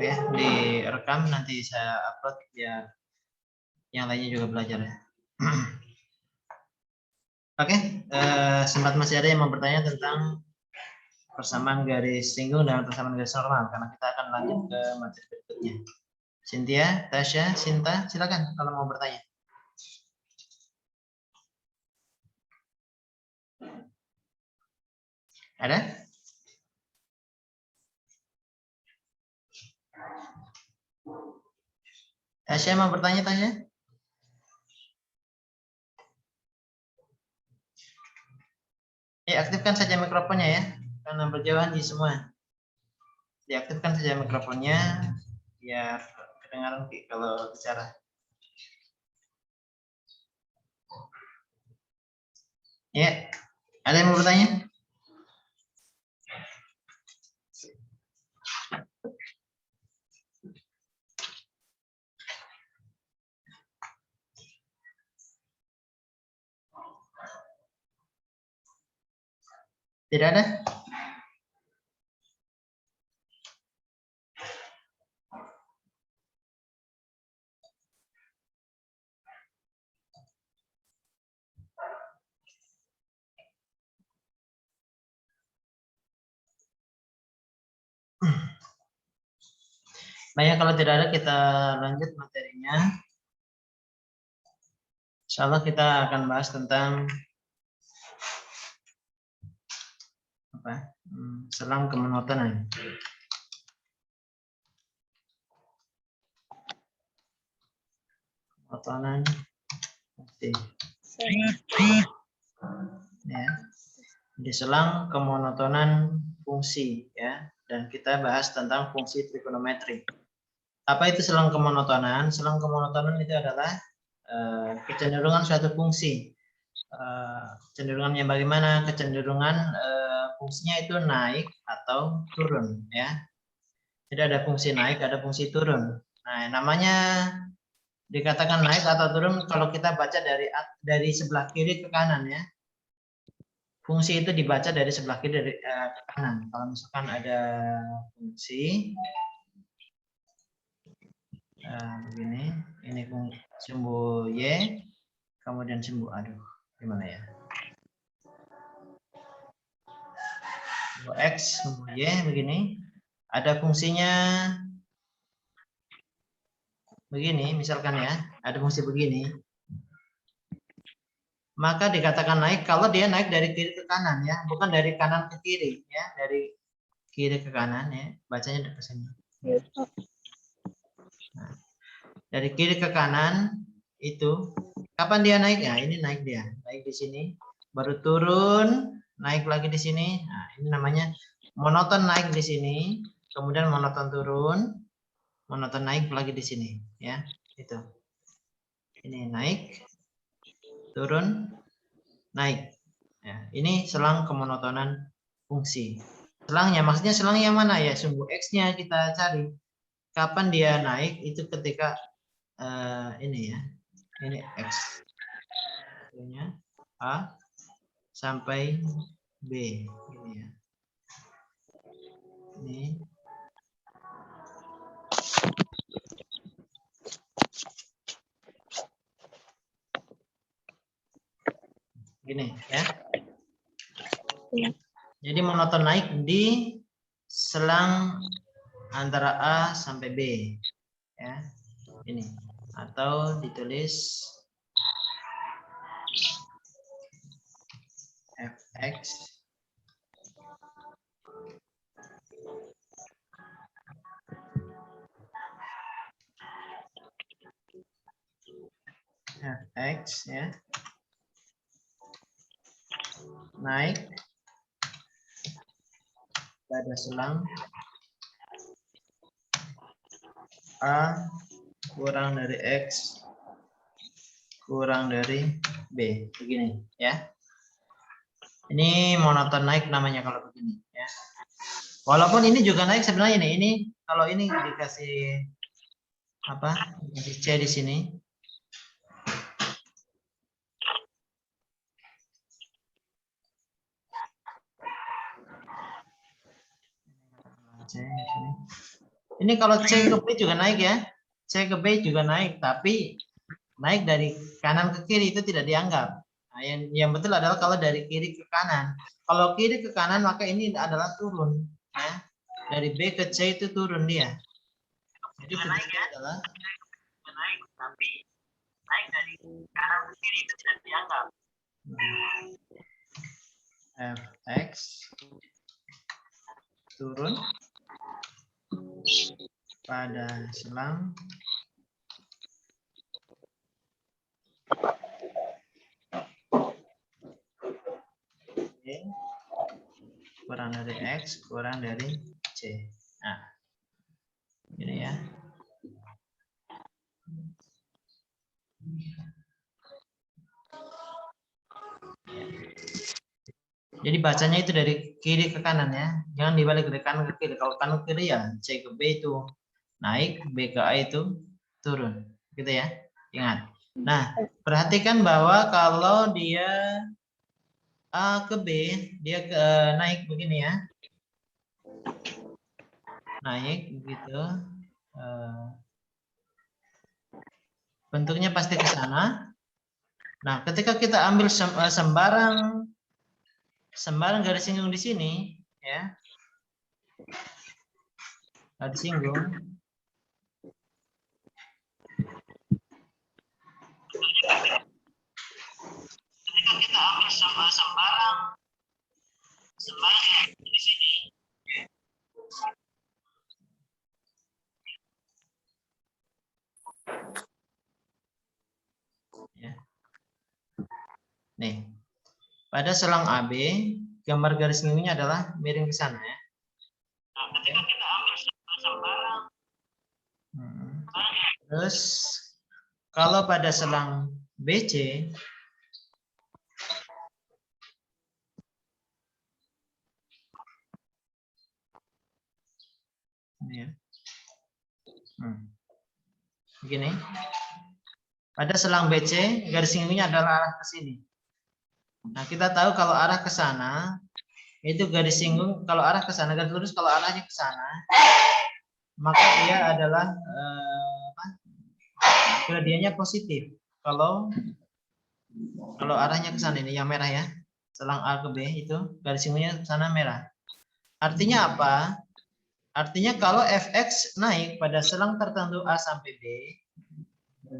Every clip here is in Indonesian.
Ya, direkam nanti saya upload biar yang lainnya juga belajar ya. Oke, sempat masih ada yang mau bertanya tentang persamaan garis singgung dan persamaan garis normal karena kita akan lanjut ke materi berikutnya. Cynthia, Tasya, Sinta, silakan kalau mau bertanya. Ada? Tasya mau bertanya, Tasya? Aktifkan saja mikrofonnya ya, karena berjauhan di semua. Diaktifkan saja mikrofonnya, biar kedengaran kalau bicara. Ya, ada yang mau bertanya? Tidak ada? Baik, kalau tidak ada kita lanjut materinya. Insya Allah kita akan bahas tentang apa? Selang kemonotonan. Kemonotonan. Ya. Di selang kemonotonan fungsi ya, dan kita bahas tentang fungsi trigonometri. Apa itu selang kemonotonan? Selang kemonotonan itu adalah kecenderungan suatu fungsi. Kecenderungannya bagaimana? Kecenderungan fungsinya itu naik atau turun ya. Jadi ada fungsi naik, ada fungsi turun. Nah, namanya dikatakan naik atau turun kalau kita baca dari sebelah kiri ke kanan ya. Fungsi itu dibaca dari sebelah kiri ke kanan. Kalau misalkan ada fungsi begini, ini sumbu y, kemudian sumbu gimana ya? Sumbu x, sumbu y begini. Ada fungsinya begini, misalkan ya, ada fungsi begini. Maka dikatakan naik kalau dia naik dari kiri ke kanan ya, bukan dari kanan ke kiri ya, dari kiri ke kanan ya, bacanya ke sini. Ya. Nah, dari kiri ke kanan itu kapan dia naik ya? Ini naik dia, naik di sini, baru turun, naik lagi di sini. Nah, ini namanya monoton naik di sini, kemudian monoton turun, monoton naik lagi di sini ya, itu. Ini naik, turun, naik. Ya, ini selang kemonotonan fungsi. Selangnya, maksudnya selangnya mana ya? Sumbu X-nya kita cari. Kapan dia naik? Itu ketika ini ya. Ini X. Nya A sampai B. Ini ya. Ini. Gini ya. Jadi monoton naik di selang antara A sampai B. Ya. Ini. Atau ditulis Fx Fx ya, naik pada selang A kurang dari X kurang dari B, begini ya. Ini monoton naik namanya kalau begini ya. Walaupun ini juga naik sebenarnya ini kalau ini dikasih apa? Dikasih C di sini. C di sini. Ini kalau C ke B juga naik ya. C ke B juga naik, tapi naik dari kanan ke kiri itu tidak dianggap. Nah, yang betul adalah kalau dari kiri ke kanan. Kalau kiri ke kanan maka ini adalah turun. Ya. Dari B ke C itu turun dia. Jadi betul adalah naik, tapi naik dari kanan ke kiri itu tidak dianggap. Fx turun pada selang kurang dari X kurang dari C. Nah, ini ya. Jadi bacanya itu dari kiri ke kanan ya. Jangan dibalik dari kanan ke kiri. Kalau kanan ke kiri ya C ke B itu naik, B ke A itu turun. Gitu ya. Ingat. Nah, perhatikan bahwa kalau dia A ke B, dia ke naik begini ya. Naik begitu. Bentuknya pasti ke sana. Nah, ketika kita ambil sembarang garis singgung di sini, ya, garis singgung. Ketika kita ambil sembarang di sini, ya. Nih, pada selang AB, gambar garis singgungnya adalah miring ke sana ya. Nah, ketika kita ambil sembarang, terus kalau pada selang BC, ini ya. Begini. Pada selang BC, garis singgungnya adalah arah ke sini. Nah, kita tahu kalau arah ke sana, itu garis singgung, kalau arah ke sana, garis lurus kalau arahnya ke sana, maka dia adalah gradiennya positif. Kalau arahnya ke sana ini yang merah ya, selang A ke B itu garis singgungnya ke sana merah. Artinya apa? Artinya kalau fx naik pada selang tertentu A sampai B,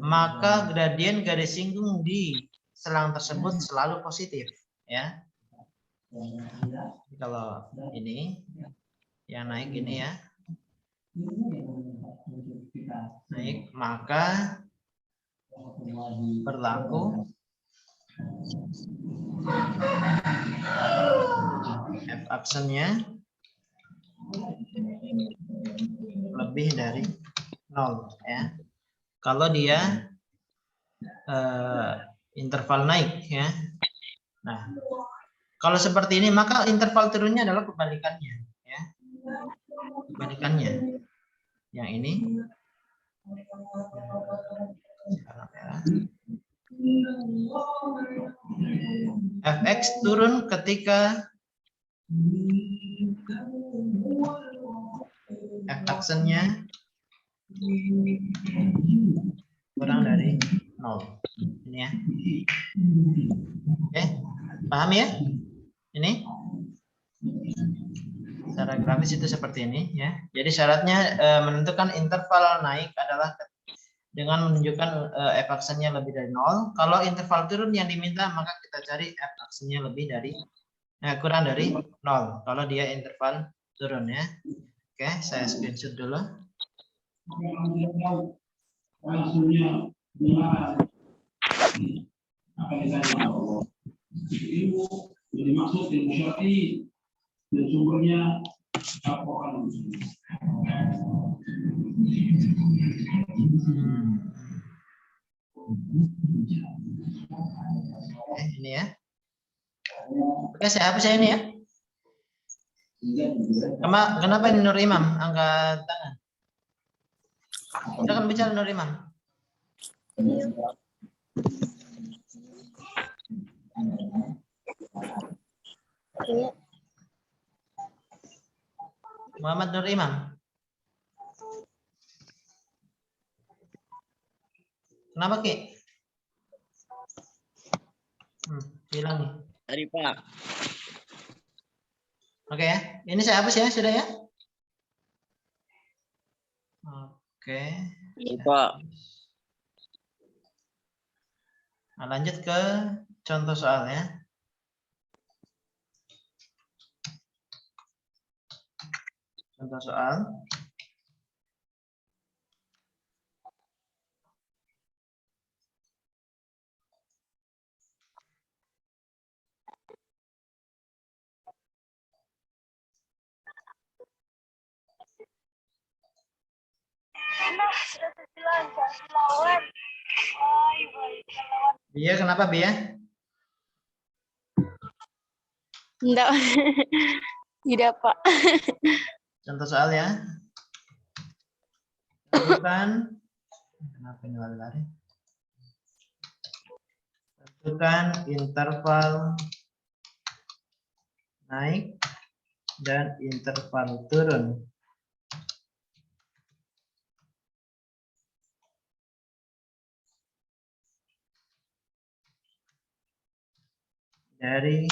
maka gradien garis singgung di selang tersebut selalu positif, ya. Kalau ini yang naik ini ya, naik, maka berlaku f aksennya lebih dari 0 ya. Kalau dia interval naik ya. Nah, kalau seperti ini maka interval turunnya adalah kebalikannya ya. Kebalikannya. Yang ini fx turun ketika f aksennya kurang dari 0. Ini ya. Oke, paham ya? Ini secara grafis itu seperti ini ya. Jadi syaratnya menentukan interval naik adalah dengan menunjukkan f aksennya lebih dari 0. Kalau interval turun yang diminta maka kita cari f aksennya lebih dari kurang dari 0. Kalau dia interval turun ya. Oke, saya screenshot dulu. Ilmu yang dimaksud ilmu syar'i dan sumbernya Al-Quran. Ini ya. Oke, saya hapus ya ini ya. Kenapa ini Nur Imam angkat tangan? Silakan bicara Nur Imam. Muhammad Nur Imam. Kenapa Ki? Hilang nih. Tadi Pak. Oke ya. Ini saya hapus ya, sudah ya? Oke. Iya Pak. Nah, lanjut ke contoh soal ya. Contoh soal. Bia, kenapa Bia? Enggak. Tidak, Pak. Contoh soal ya. Tentukan, kenapa ini lari-lari? Tentukan interval naik dan interval turun dari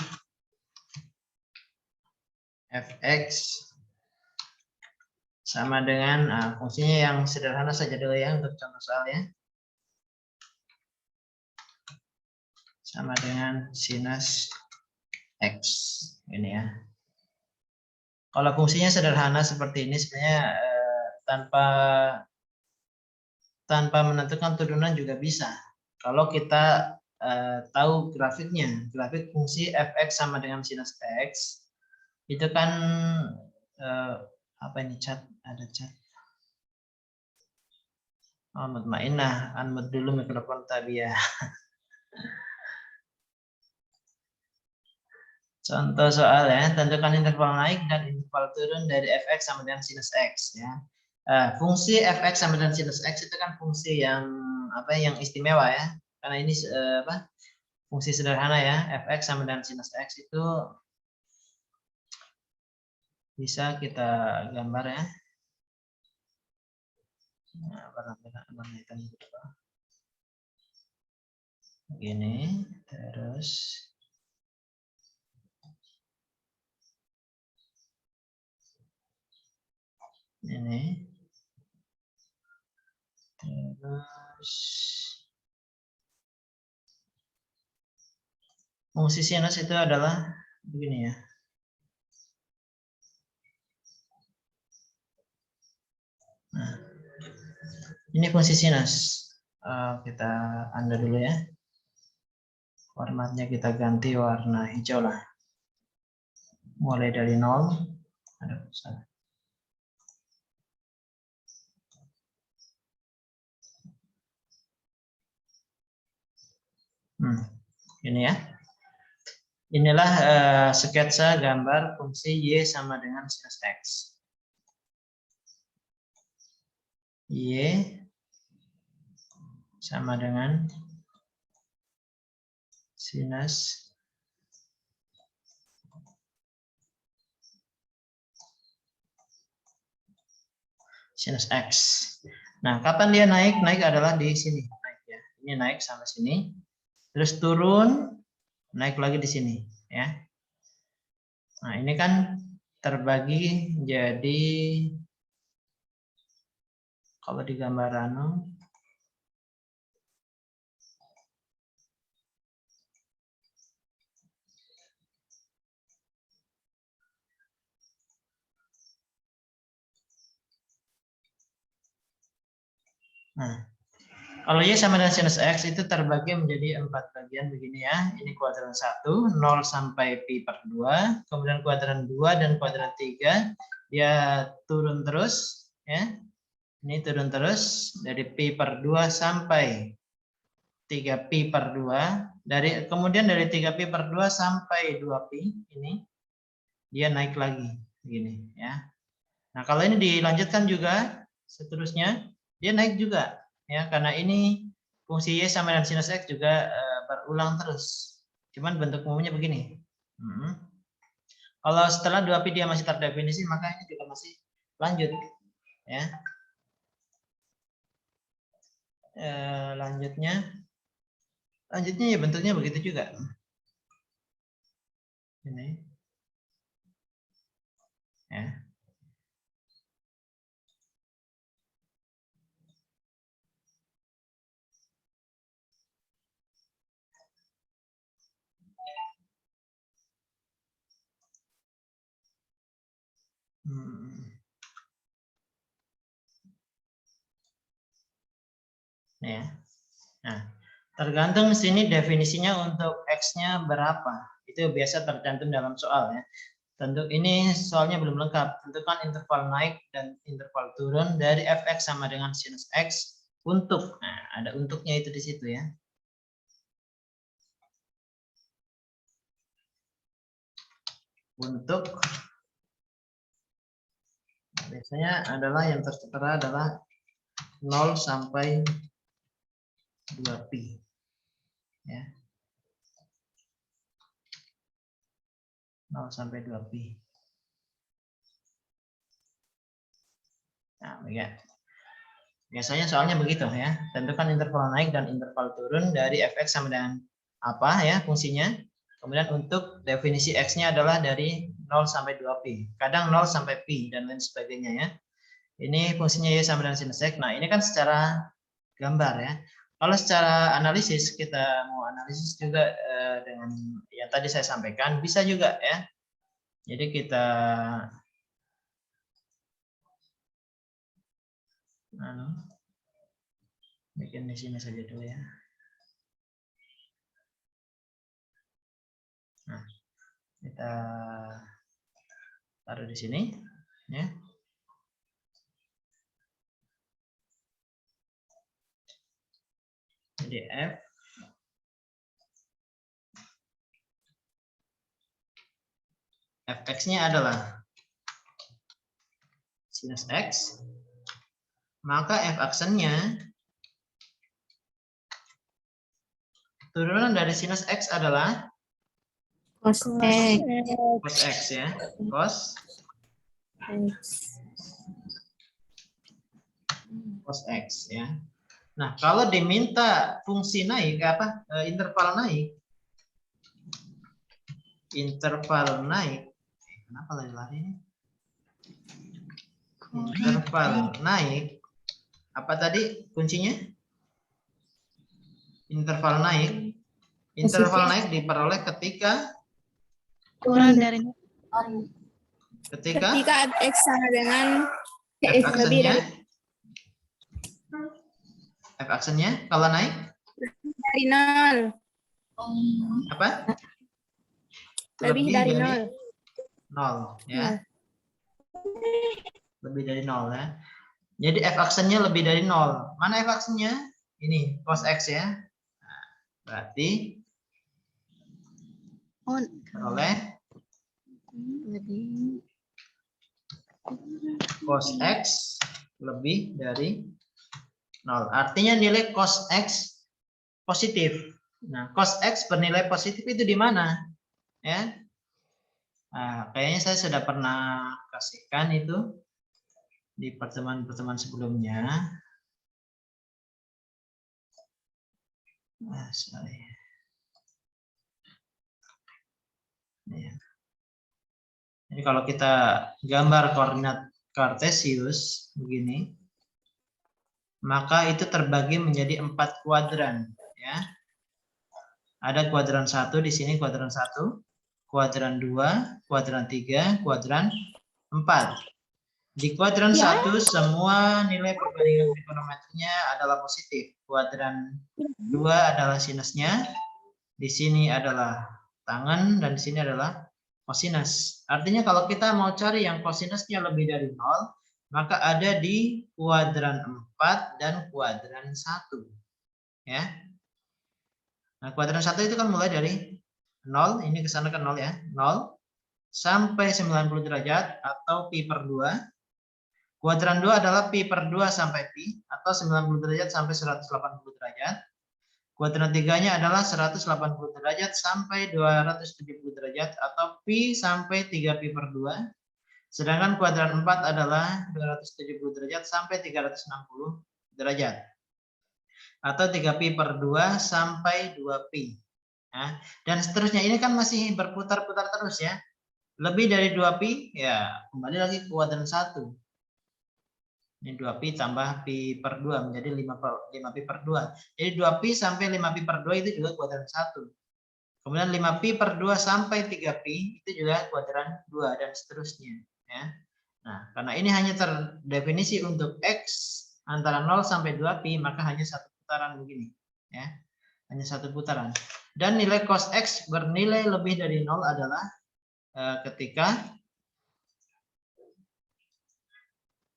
fx sama dengan fungsinya yang sederhana saja dulu ya untuk contoh soalnya, sama dengan sinus x ini ya. Kalau fungsinya sederhana seperti ini sebenarnya tanpa menentukan turunan juga bisa. Kalau kita tahu grafiknya, grafik fungsi fx sama dengan sinus x itu kan apa ini cat, ada cat. Oh, mutmainah, unmute dulu mikrofon Tabia. Contoh soal ya, tentukan interval naik dan interval turun dari fx sama dengan sinus x ya. Fungsi fx sama dengan sinus x itu kan fungsi yang apa yang istimewa ya. Karena ini fungsi sederhana ya, fx sama dengan sinus x itu bisa kita gambar ya. Nah, warna hitam begini, terus ini, terus fungsi sinus itu adalah begini ya. Nah, ini fungsi sinus. Kita anda dulu ya. Formatnya kita ganti warna hijau lah. Mulai dari 0. Aduh, salah. Ini ya. Inilah sketsa gambar fungsi y sama dengan sinus x. Y sama dengan sinus x. Nah, kapan dia naik? Naik adalah di sini. Naik ya. Ini naik sampai sini. Terus turun, naik lagi di sini. Ya. Nah, ini kan terbagi jadi, kalau di gambar nah, kalau y sama dengan sinus x itu terbagi menjadi 4 bagian begini ya. Ini kuadran 1, 0 sampai pi per 2, kemudian kuadran 2 dan kuadran 3 dia turun terus ya. Ini turun terus dari pi per 2 sampai 3 pi per 2, kemudian dari 3 pi per 2 sampai 2 pi ini dia naik lagi begini ya. Nah, kalau ini dilanjutkan juga seterusnya dia naik juga ya, karena ini fungsi y sama dengan sinus x juga berulang terus. Cuman bentuk umumnya begini. Kalau setelah 2pi dia masih terdefinisi, maka ini juga masih lanjut. Ya. Lanjutnya ya bentuknya begitu juga. Ini. Ya. Ya. Nah, tergantung sini definisinya untuk X-nya berapa. Itu biasa tercantum dalam soal ya. Tentu ini soalnya belum lengkap. Tentukan interval naik dan interval turun dari fx sama dengan sinus x untuk. Nah, ada untuknya itu di situ ya. Untuk biasanya adalah yang tertera adalah 0 sampai 2pi. Ya. 0 sampai 2pi. Nah, ya. Biasanya soalnya begitu ya. Tentukan interval naik dan interval turun dari fx sama dengan apa ya fungsinya. Kemudian untuk definisi x-nya adalah dari 0 sampai 2pi. Kadang 0 sampai pi dan lain sebagainya ya. Ini fungsinya y sama dengan sinus x. Nah, ini kan secara gambar ya. Kalau secara analisis, kita mau analisis juga dengan yang tadi saya sampaikan, bisa juga ya. Jadi kita bikin di sini saja dulu ya. Nah, kita taruh di sini ya. Jadi fx-nya adalah sinus x, maka f aksennya turunan dari sinus x adalah Cos cos x ya, cos x ya. Nah, kalau diminta fungsi naik apa interval naik, kenapa lari ini? Interval naik, apa tadi kuncinya? Interval naik diperoleh ketika kurang dari ketika x sama dengan f aksennya kalau naik dari 0. apa? Lebih dari 0. 0 ya. Lebih dari 0 ya. Jadi f aksennya lebih dari 0. Mana f aksennya? Ini cos x ya. Nah, berarti oleh cos x lebih dari 0. Artinya nilai cos x positif. Nah, cos x bernilai positif itu di mana? Ya. Nah, kayaknya saya sudah pernah kasihkan itu di pertemuan-pertemuan sebelumnya. Sorry. Ya. Jadi kalau kita gambar koordinat kartesius begini, maka itu terbagi menjadi 4 kuadran ya. Ada kuadran 1 di sini, kuadran 1, kuadran 2, kuadran 3, kuadran 4. Di kuadran 1 semua nilai perbandingan trigonometrinya adalah positif. Kuadran 2 adalah sinusnya, di sini adalah tangen, dan di sini adalah kosinus. Artinya kalau kita mau cari yang kosinusnya lebih dari 0, maka ada di kuadran 4 dan kuadran 1. Ya. Nah, kuadran 1 itu kan mulai dari 0, ini ke sana kan 0 ya. 0 sampai 90 derajat atau pi per 2. Kuadran 2 adalah pi per 2 sampai pi atau 90 derajat sampai 180 derajat. Kuadran 3-nya adalah 180 derajat sampai 270 derajat atau pi sampai 3 pi per 2. Sedangkan kuadran 4 adalah 270 derajat sampai 360 derajat. Atau 3 pi per 2 sampai 2 pi. Ya. Dan seterusnya, ini kan masih berputar-putar terus ya. Lebih dari 2 pi, ya kembali lagi ke kuadran 1. Ini 2 pi tambah pi per 2 menjadi 5 pi per 2. Jadi 2 pi sampai 5 pi per 2 itu juga kuadran 1. Kemudian 5 pi per 2 sampai 3 pi itu juga kuadran 2 dan seterusnya. Ya. Nah, karena ini hanya terdefinisi untuk X antara 0 sampai 2 pi, maka hanya satu putaran begini. Ya. Hanya satu putaran. Dan nilai cos X bernilai lebih dari 0 adalah ketika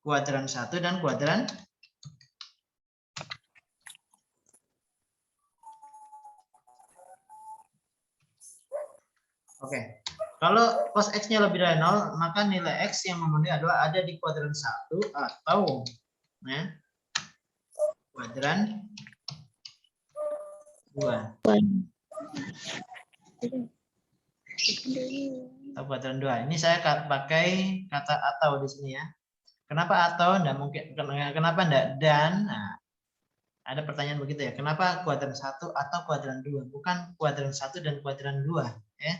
kuadran 1 dan kuadran Oke. Kalau cos X-nya lebih dari 0, maka nilai X yang memenuhi adalah ada di kuadran 1 atau ya, kuadran 2. Atau kuadran 2. Ini saya pakai kata atau di sini ya. Kenapa atau? Enggak mungkin. Kenapa enggak dan? Nah, ada pertanyaan begitu ya. Kenapa kuadran 1 atau kuadran 2? Bukan kuadran 1 dan kuadran 2. Ya.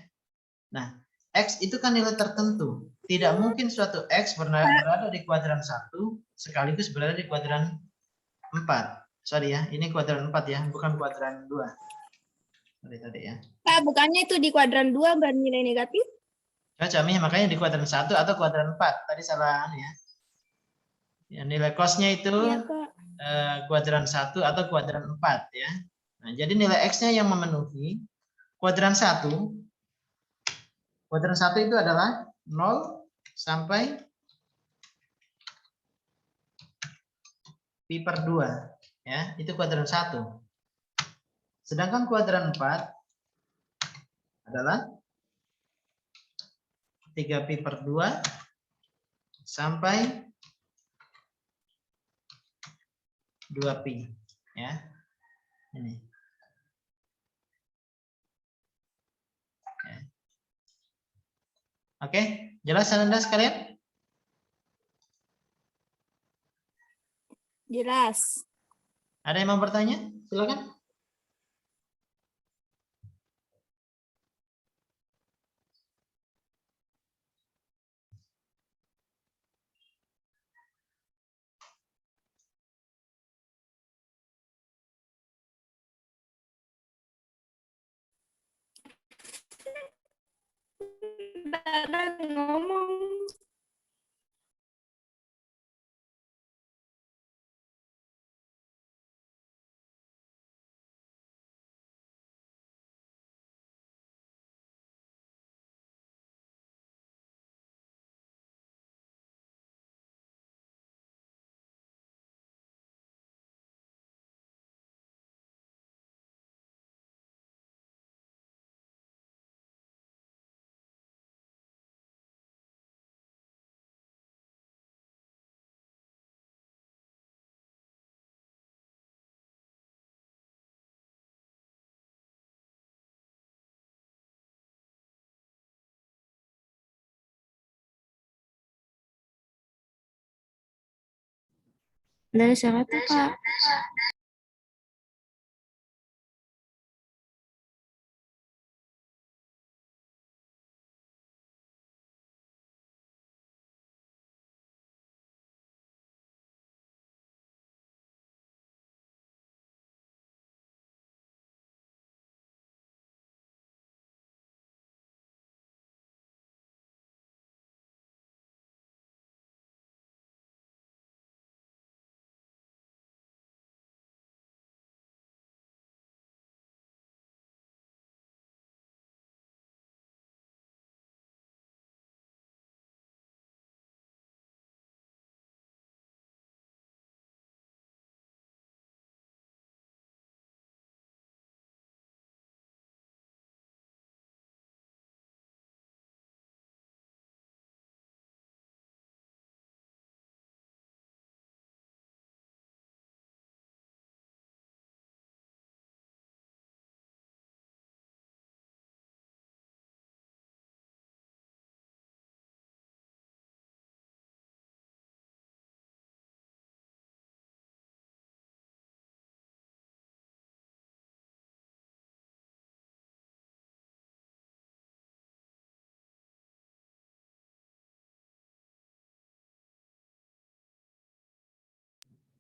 Nah, X itu kan nilai tertentu. Tidak mungkin suatu X berada di kuadran 1 sekaligus berada di kuadran 4. Sorry ya, ini kuadran 4 ya, bukan kuadran 2. Sorry tadi ya. Pak, bukannya itu di kuadran 2 bernilai negatif? Kami makanya di kuadran 1 atau kuadran 4. Tadi salah ya. Ya, nilai cosnya itu Iya, Kak. kuadran 1 atau kuadran 4 ya. Nah, jadi nilai X-nya yang memenuhi kuadran 1. Kuadran 1 itu adalah 0 sampai pi per 2 ya, itu kuadran 1. Sedangkan kuadran 4 adalah 3 pi per 2 sampai 2 pi ya. Ini. Ya. Oke, jelas Anda sekalian? Jelas. Ada yang mau bertanya? Silakan. Ngomong. Dari siapa tuh, Pak?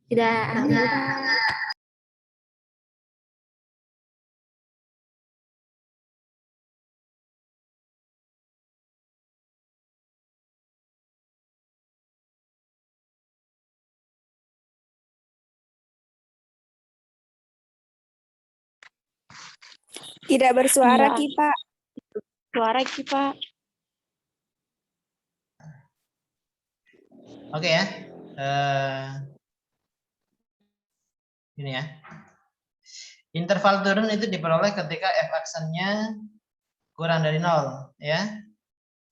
Tidak ambil, Pak. Tidak bersuara, Iya. Ki, Pak. Suara Ki, Pak. Oke ya. Ini ya. Interval turun itu diperoleh ketika f aksennya kurang dari 0 ya.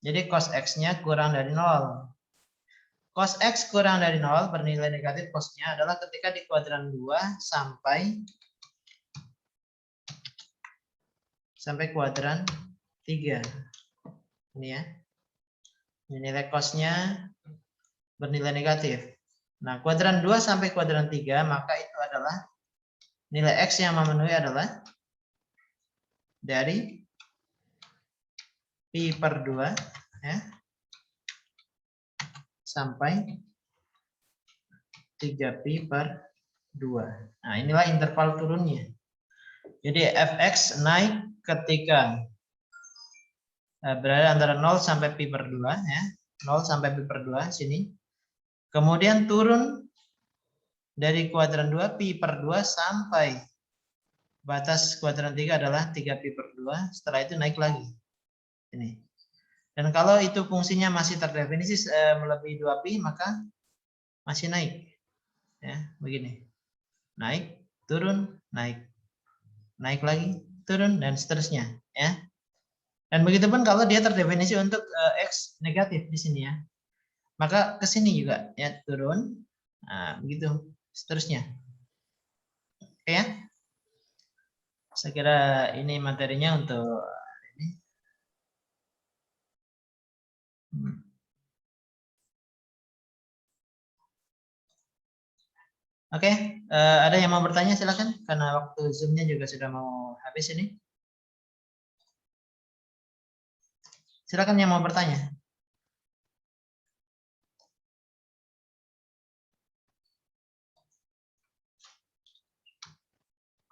Jadi cos x-nya kurang dari 0. Cos x kurang dari 0 bernilai negatif cos-nya adalah ketika di kuadran 2 sampai kuadran 3. Ini ya. Nilai cos-nya bernilai negatif. Nah, kuadran 2 sampai kuadran 3 maka itu adalah nilai x yang memenuhi adalah dari pi per 2 ya, sampai 3pi per 2. Nah, inilah interval turunnya. Jadi fx naik ketika berada antara 0 sampai pi per 2 ya. 0 sampai pi per 2 sini. Kemudian turun dari kuadran 2 pi per 2 sampai batas kuadran 3 adalah 3pi per 2. Setelah itu naik lagi. Ini. Dan kalau itu fungsinya masih terdefinisi melebihi 2pi maka masih naik. Ya, begini. Naik, turun, naik. Naik lagi, turun dan seterusnya, ya. Dan begitu pun kalau dia terdefinisi untuk x negatif di sini ya. Maka ke sini juga ya, turun. Nah, begitu seterusnya. Oke ya. Saya kira ini materinya untuk ini. Oke, ada yang mau bertanya silakan karena waktu Zoom-nya juga sudah mau habis ini. Silakan yang mau bertanya.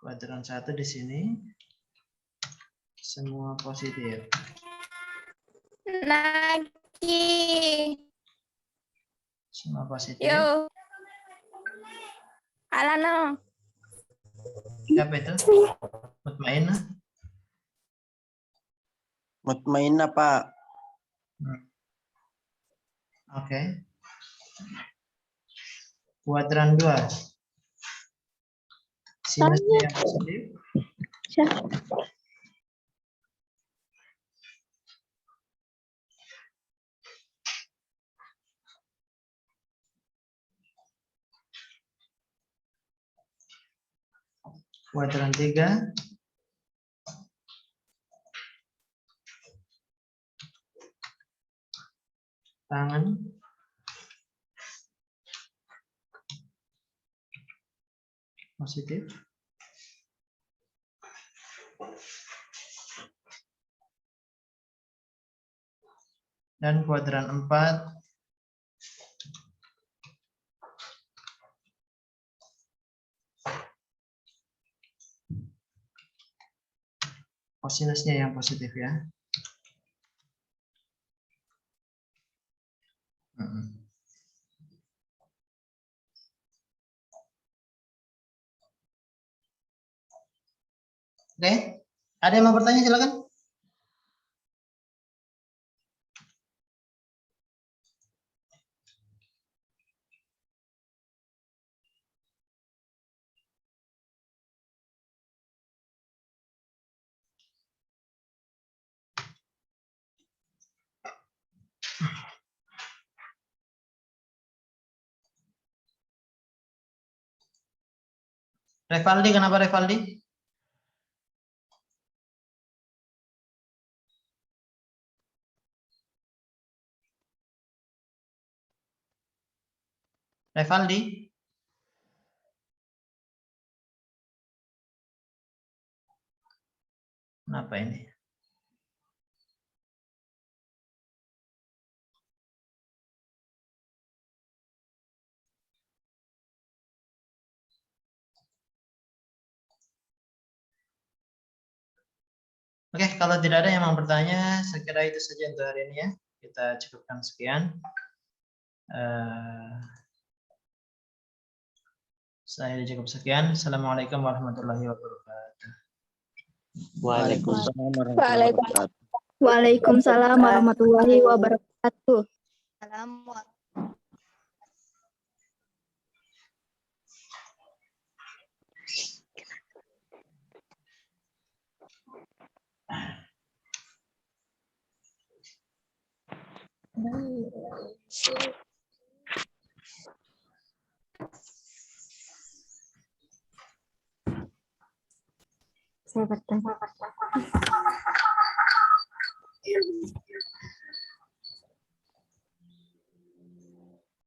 Kuadran 1 di sini. Semua positif. Naki. Semua positif. Yo. Alano. Siapa itu? Mutmainah. Mutmainah, Pak. Oke. Kuadran 2. Sinusnya yang positif. Kuadran 3. Tangan. Positif. Dan kuadran 4. Kosinusnya yang positif ya. Oke, ada yang mau bertanya silakan. Revaldi, kenapa Revaldi? Revaldi? Kenapa ini? Oke, kalau tidak ada yang mau bertanya, saya kira itu saja untuk hari ini ya. Kita cukupkan sekian. Saya cukup sekian. Assalamualaikum warahmatullahi wabarakatuh. Waalaikumsalam warahmatullahi wabarakatuh. Waalaikumsalam warahmatullahi wabarakatuh. Saya bertanya.